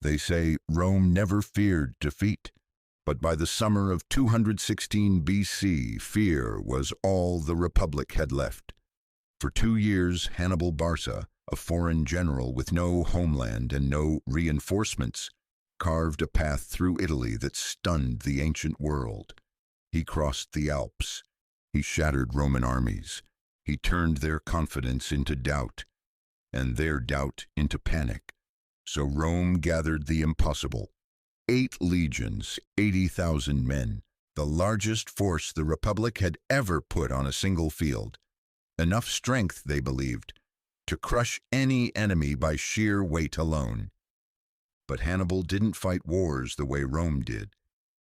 They say Rome never feared defeat, but by the summer of 216 BC, fear was all the Republic had left. For 2 years, Hannibal Barca, a foreign general with no homeland and no reinforcements, carved a path through Italy that stunned the ancient world. He crossed the Alps. He shattered Roman armies. He turned their confidence into doubt, and their doubt into panic. So Rome gathered the impossible. 8 legions, 80,000 men, the largest force the Republic had ever put on a single field. Enough strength, they believed, to crush any enemy by sheer weight alone. But Hannibal didn't fight wars the way Rome did.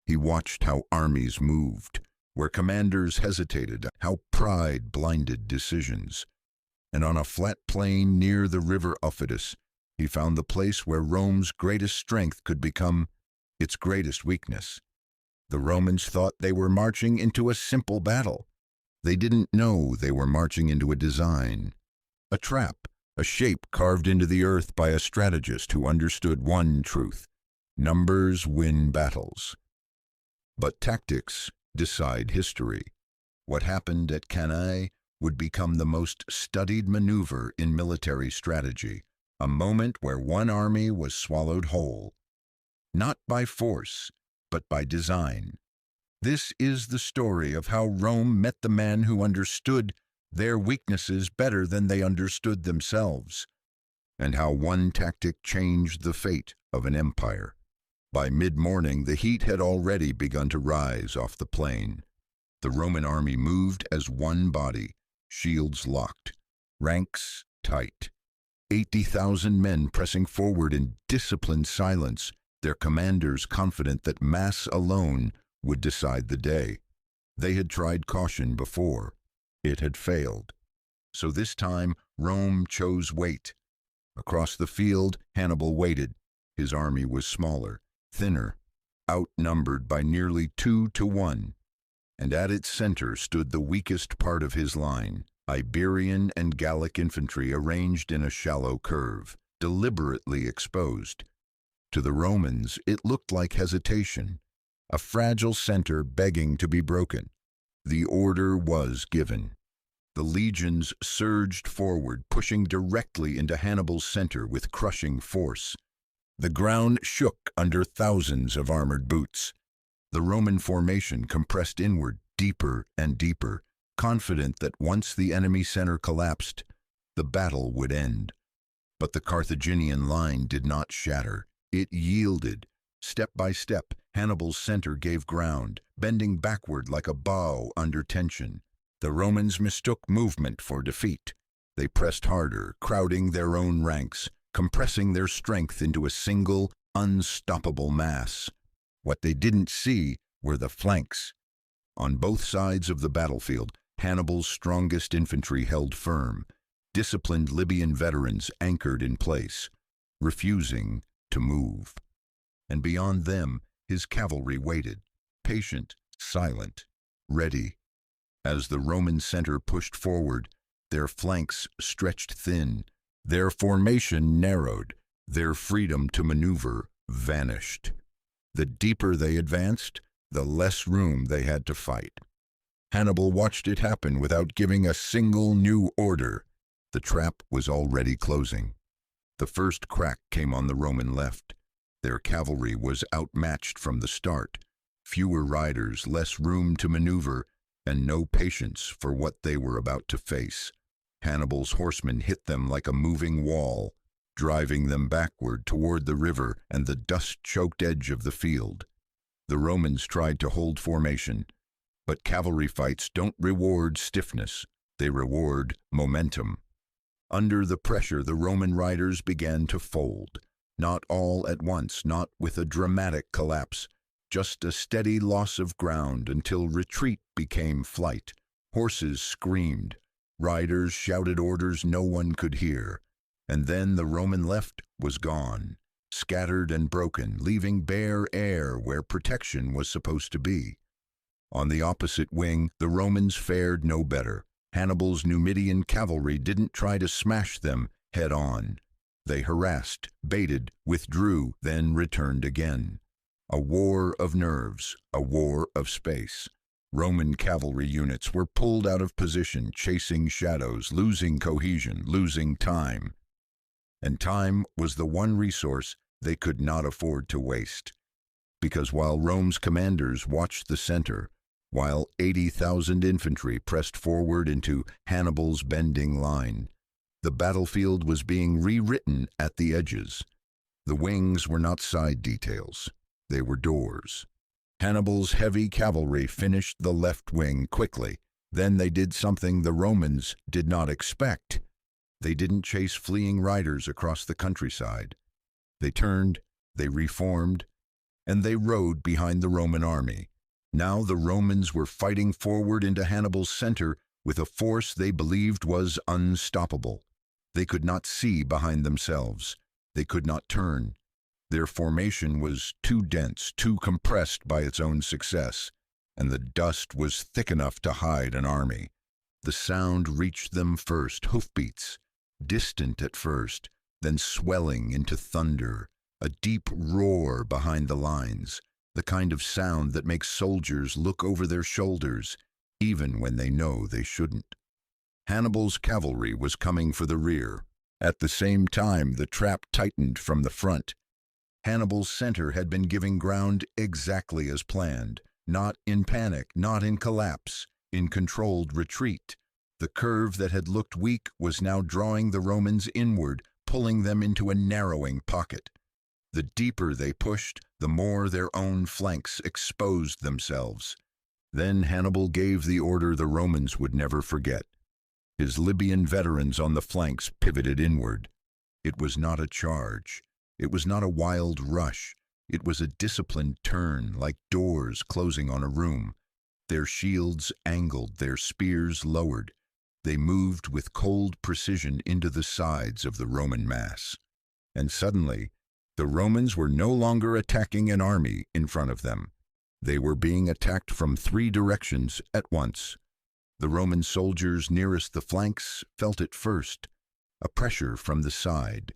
He watched how armies moved, where commanders hesitated, how pride blinded decisions. And on a flat plain near the river Aufidus, he found the place where Rome's greatest strength could become its greatest weakness. The Romans thought they were marching into a simple battle. They didn't know they were marching into a design, a trap, a shape carved into the earth by a strategist who understood one truth: numbers win battles. But tactics decide history. What happened at Cannae would become the most studied maneuver in military strategy, a moment where one army was swallowed whole. Not by force, but by design. This is the story of how Rome met the man who understood their weaknesses better than they understood themselves, and how one tactic changed the fate of an empire. By mid-morning, the heat had already begun to rise off the plain. The Roman army moved as one body, shields locked, ranks tight. 80,000 men pressing forward in disciplined silence, their commanders confident that mass alone would decide the day. They had tried caution before. It had failed. So this time, Rome chose weight. Across the field, Hannibal waited. His army was smaller, thinner, outnumbered by nearly 2 to 1. And at its center stood the weakest part of his line, Iberian and Gallic infantry arranged in a shallow curve, deliberately exposed. To the Romans, it looked like hesitation, a fragile center begging to be broken. The order was given. The legions surged forward, pushing directly into Hannibal's center with crushing force. The ground shook under thousands of armored boots. The Roman formation compressed inward, deeper and deeper, confident that once the enemy center collapsed, the battle would end. But the Carthaginian line did not shatter. It yielded. Step by step, Hannibal's center gave ground, bending backward like a bow under tension. The Romans mistook movement for defeat. They pressed harder, crowding their own ranks, compressing their strength into a single, unstoppable mass. What they didn't see were the flanks. On both sides of the battlefield, Hannibal's strongest infantry held firm. Disciplined Libyan veterans anchored in place, refusing to move. And beyond them, his cavalry waited, patient, silent, ready. As the Roman center pushed forward, their flanks stretched thin, their formation narrowed, their freedom to maneuver vanished. The deeper they advanced, the less room they had to fight. Hannibal watched it happen without giving a single new order. The trap was already closing. The first crack came on the Roman left. Their cavalry was outmatched from the start. Fewer riders, less room to maneuver, and no patience for what they were about to face. Hannibal's horsemen hit them like a moving wall, driving them backward toward the river and the dust-choked edge of the field. The Romans tried to hold formation, but cavalry fights don't reward stiffness, they reward momentum. Under the pressure, the Roman riders began to fold. Not all at once, not with a dramatic collapse, just a steady loss of ground until retreat became flight. Horses screamed. Riders shouted orders no one could hear. And then the Roman left was gone, scattered and broken, leaving bare air where protection was supposed to be. On the opposite wing, the Romans fared no better. Hannibal's Numidian cavalry didn't try to smash them head on. They harassed, baited, withdrew, then returned again. A war of nerves, a war of space. Roman cavalry units were pulled out of position, chasing shadows, losing cohesion, losing time. And time was the one resource they could not afford to waste. Because while Rome's commanders watched the center, while 80,000 infantry pressed forward into Hannibal's bending line, the battlefield was being rewritten at the edges. The wings were not side details, they were doors. Hannibal's heavy cavalry finished the left wing quickly. Then they did something the Romans did not expect. They didn't chase fleeing riders across the countryside. They turned, they reformed, and they rode behind the Roman army. Now the Romans were fighting forward into Hannibal's center with a force they believed was unstoppable. They could not see behind themselves. They could not turn. Their formation was too dense, too compressed by its own success, and the dust was thick enough to hide an army. The sound reached them first, hoofbeats, distant at first, then swelling into thunder, a deep roar behind the lines, the kind of sound that makes soldiers look over their shoulders, even when they know they shouldn't. Hannibal's cavalry was coming for the rear. At the same time, the trap tightened from the front. Hannibal's center had been giving ground exactly as planned, not in panic, not in collapse, in controlled retreat. The curve that had looked weak was now drawing the Romans inward, pulling them into a narrowing pocket. The deeper they pushed, the more their own flanks exposed themselves. Then Hannibal gave the order the Romans would never forget. His Libyan veterans on the flanks pivoted inward. It was not a charge. It was not a wild rush. It was a disciplined turn, like doors closing on a room. Their shields angled, their spears lowered. They moved with cold precision into the sides of the Roman mass. And suddenly, the Romans were no longer attacking an army in front of them. They were being attacked from 3 directions at once. The Roman soldiers nearest the flanks felt it first, a pressure from the side,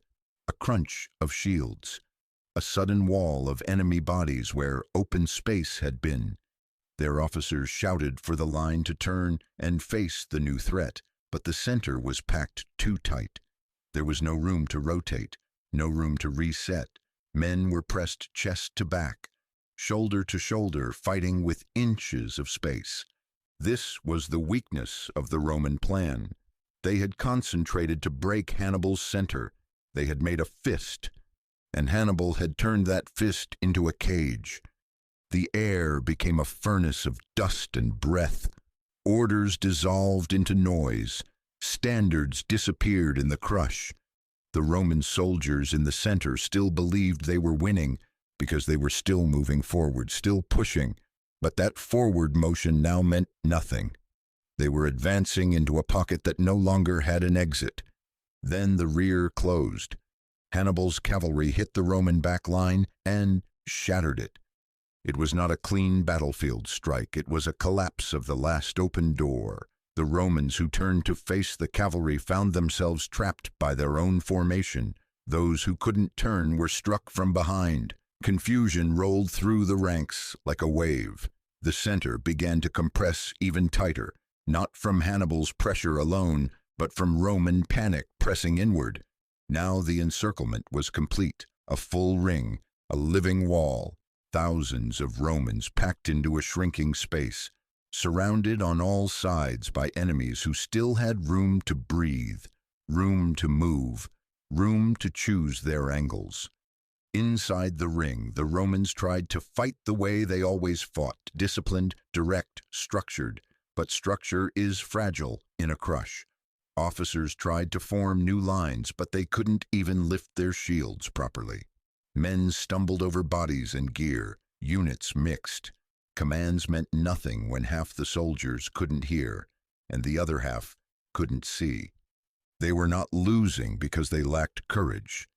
a crunch of shields, a sudden wall of enemy bodies where open space had been. Their officers shouted for the line to turn and face the new threat, but the center was packed too tight. There was no room to rotate, no room to reset. Men were pressed chest to back, shoulder to shoulder, fighting with inches of space. This was the weakness of the Roman plan. They had concentrated to break Hannibal's center. They had made a fist, and Hannibal had turned that fist into a cage. The air became a furnace of dust and breath. Orders dissolved into noise. Standards disappeared in the crush. The Roman soldiers in the center still believed they were winning because they were still moving forward, still pushing. But that forward motion now meant nothing. They were advancing into a pocket that no longer had an exit. Then the rear closed. Hannibal's cavalry hit the Roman back line and shattered it. It was not a clean battlefield strike. It was a collapse of the last open door. The Romans who turned to face the cavalry found themselves trapped by their own formation. Those who couldn't turn were struck from behind. Confusion rolled through the ranks like a wave. The center began to compress even tighter, not from Hannibal's pressure alone, but from Roman panic pressing inward. Now the encirclement was complete, a full ring, a living wall. Thousands of Romans packed into a shrinking space, surrounded on all sides by enemies who still had room to breathe, room to move, room to choose their angles. Inside the ring, the Romans tried to fight the way they always fought, disciplined, direct, structured. But structure is fragile in a crush. Officers tried to form new lines, but they couldn't even lift their shields properly. Men stumbled over bodies and gear. Units mixed. Commands meant nothing when half the soldiers couldn't hear, and the other half couldn't see. They were not losing because they lacked courage.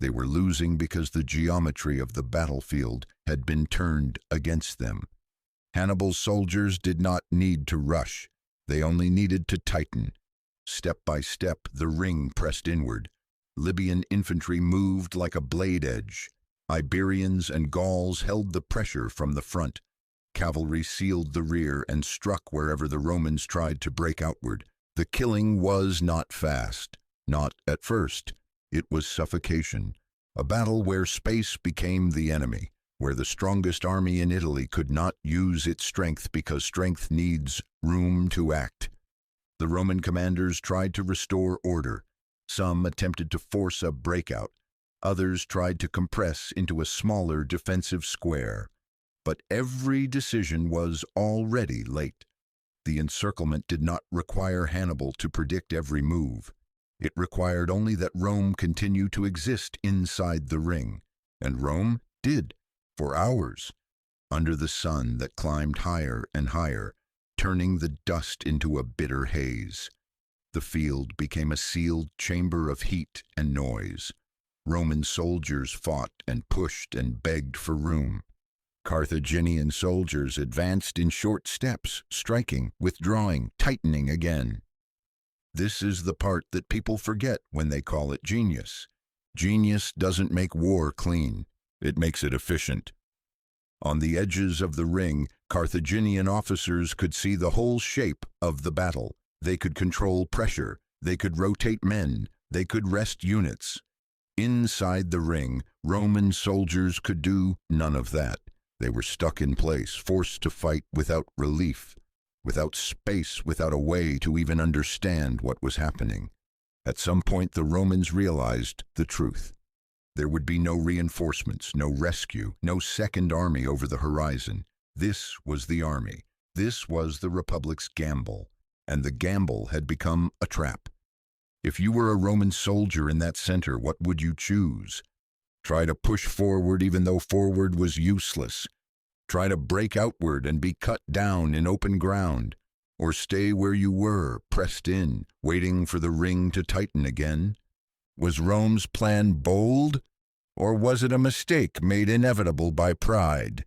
They were losing because the geometry of the battlefield had been turned against them. Hannibal's soldiers did not need to rush. They only needed to tighten. Step by step, the ring pressed inward. Libyan infantry moved like a blade edge. Iberians and Gauls held the pressure from the front. Cavalry sealed the rear and struck wherever the Romans tried to break outward. The killing was not fast, not at first. It was suffocation, a battle where space became the enemy, where the strongest army in Italy could not use its strength because strength needs room to act. The Roman commanders tried to restore order. Some attempted to force a breakout. Others tried to compress into a smaller defensive square. But every decision was already late. The encirclement did not require Hannibal to predict every move. It required only that Rome continue to exist inside the ring. And Rome did, for hours, under the sun that climbed higher and higher, turning the dust into a bitter haze. The field became a sealed chamber of heat and noise. Roman soldiers fought and pushed and begged for room. Carthaginian soldiers advanced in short steps, striking, withdrawing, tightening again. This is the part that people forget when they call it genius. Genius doesn't make war clean. It makes it efficient. On the edges of the ring, Carthaginian officers could see the whole shape of the battle. They could control pressure. They could rotate men. They could rest units. Inside the ring, Roman soldiers could do none of that. They were stuck in place, forced to fight without relief, without space, without a way to even understand what was happening. At some point, the Romans realized the truth. There would be no reinforcements, no rescue, no second army over the horizon. This was the army. This was the Republic's gamble. And the gamble had become a trap. If you were a Roman soldier in that center, what would you choose? Try to push forward even though forward was useless. Try to break outward and be cut down in open ground. Or stay where you were, pressed in, waiting for the ring to tighten again. Was Rome's plan bold? Or was it a mistake made inevitable by pride?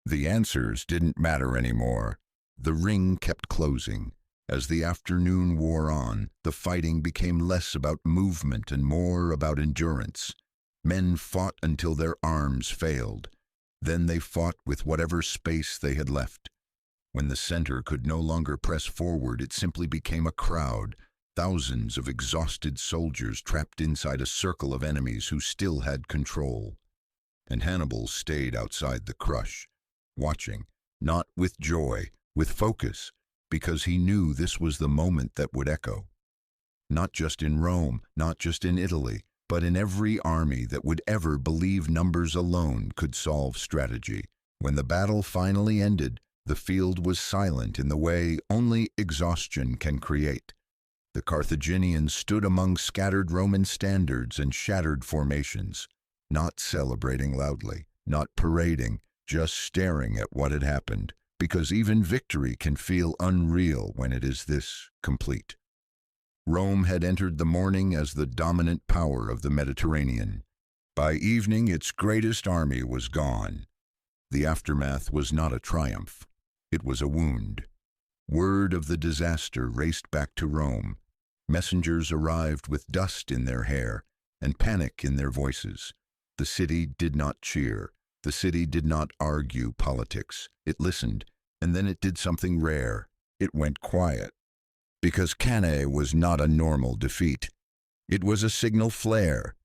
The answers didn't matter anymore. The ring kept closing. As the afternoon wore on, the fighting became less about movement and more about endurance. Men fought until their arms failed. Then they fought with whatever space they had left. When the center could no longer press forward, it simply became a crowd, thousands of exhausted soldiers trapped inside a circle of enemies who still had control. And Hannibal stayed outside the crush, watching, not with joy, with focus, because he knew this was the moment that would echo. Not just in Rome, not just in Italy, but in every army that would ever believe numbers alone could solve strategy. When the battle finally ended, the field was silent in the way only exhaustion can create. The Carthaginians stood among scattered Roman standards and shattered formations, not celebrating loudly, not parading, just staring at what had happened, because even victory can feel unreal when it is this complete. Rome had entered the morning as the dominant power of the Mediterranean. By evening, its greatest army was gone. The aftermath was not a triumph. It was a wound. Word of the disaster raced back to Rome. Messengers arrived with dust in their hair and panic in their voices. The city did not cheer. The city did not argue politics. It listened, and then it did something rare. It went quiet. Because Cannae was not a normal defeat. It was a signal flare.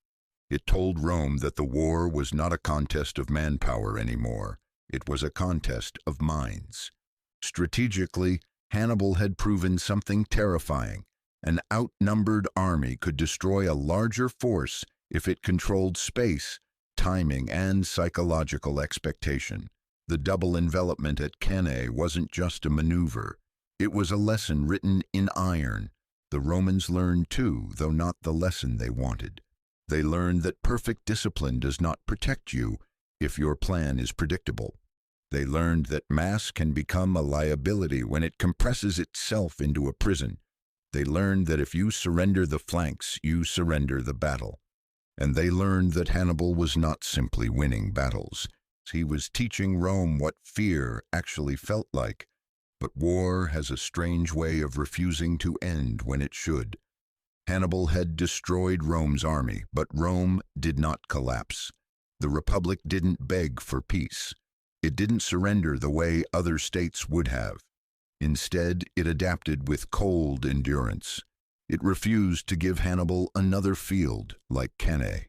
It told Rome that the war was not a contest of manpower anymore. It was a contest of minds. Strategically, Hannibal had proven something terrifying. An outnumbered army could destroy a larger force if it controlled space, timing, and psychological expectation. The double envelopment at Cannae wasn't just a maneuver. It was a lesson written in iron. The Romans learned too, though not the lesson they wanted. They learned that perfect discipline does not protect you if your plan is predictable. They learned that mass can become a liability when it compresses itself into a prison. They learned that if you surrender the flanks, you surrender the battle. And they learned that Hannibal was not simply winning battles. He was teaching Rome what fear actually felt like. But war has a strange way of refusing to end when it should. Hannibal had destroyed Rome's army, but Rome did not collapse. The Republic didn't beg for peace. It didn't surrender the way other states would have. Instead, it adapted with cold endurance. It refused to give Hannibal another field like Cannae.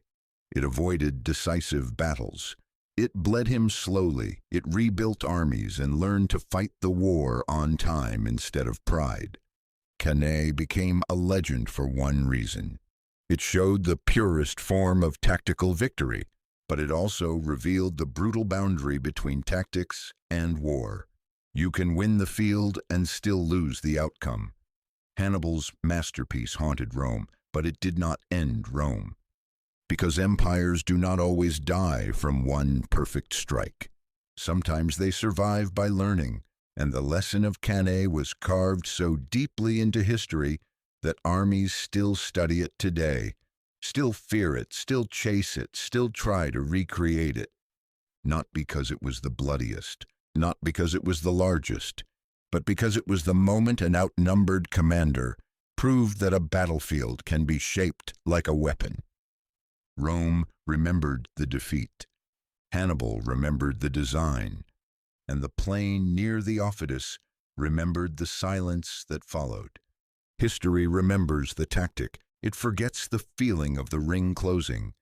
It avoided decisive battles. It bled him slowly. It rebuilt armies and learned to fight the war on time instead of pride. Cannae became a legend for one reason. It showed the purest form of tactical victory, but it also revealed the brutal boundary between tactics and war. You can win the field and still lose the outcome. Hannibal's masterpiece haunted Rome, but it did not end Rome. Because empires do not always die from one perfect strike. Sometimes they survive by learning, and the lesson of Cannae was carved so deeply into history that armies still study it today, still fear it, still chase it, still try to recreate it. Not because it was the bloodiest, not because it was the largest, but because it was the moment an outnumbered commander proved that a battlefield can be shaped like a weapon. Rome remembered the defeat. Hannibal remembered the design. And the plain near the Aufidus remembered the silence that followed. History remembers the tactic. It forgets the feeling of the ring closing.